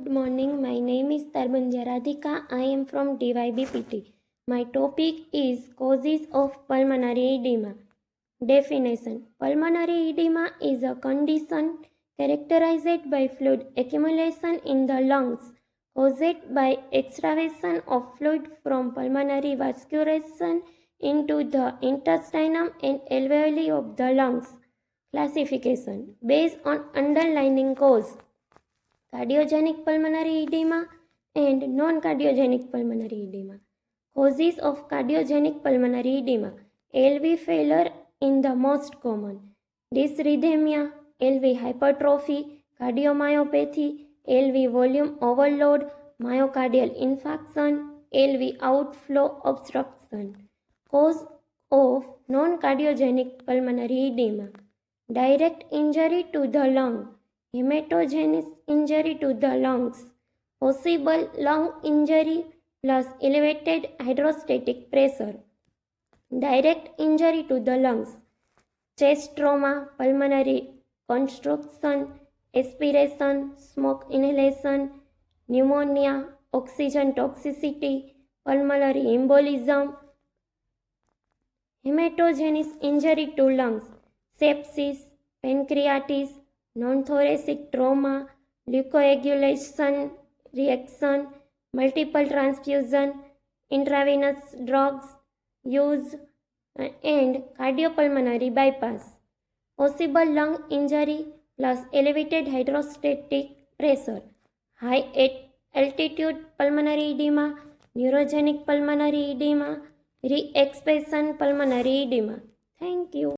Good morning. My name is Tarbanja Radhika. I am from DYBPT. My topic is causes of pulmonary edema. Definition: pulmonary edema is a condition characterized by fluid accumulation in the lungs caused by extravasation of fluid from pulmonary vascularization into the intestinum and alveoli of the lungs. Classification based on underlying cause: cardiogenic pulmonary edema and non-cardiogenic pulmonary edema. Causes of cardiogenic pulmonary edema: LV failure in the most common, dysrhythmia, LV hypertrophy, cardiomyopathy, LV volume overload, myocardial infarction, LV outflow obstruction. Cause of non-cardiogenic pulmonary edema: direct injury to the lung, hematogenous injury to the lungs, possible lung injury plus elevated hydrostatic pressure, direct injury to the lungs, chest trauma, pulmonary constriction, aspiration, smoke inhalation, pneumonia, oxygen toxicity, pulmonary embolism, hematogenous injury to lungs, sepsis, pancreatitis, non-thoracic trauma, leukoagulation reaction, multiple transfusion, intravenous drugs use, and cardiopulmonary bypass. Possible lung injury plus elevated hydrostatic pressure, high altitude pulmonary edema, neurogenic pulmonary edema, re-expansion pulmonary edema. Thank you.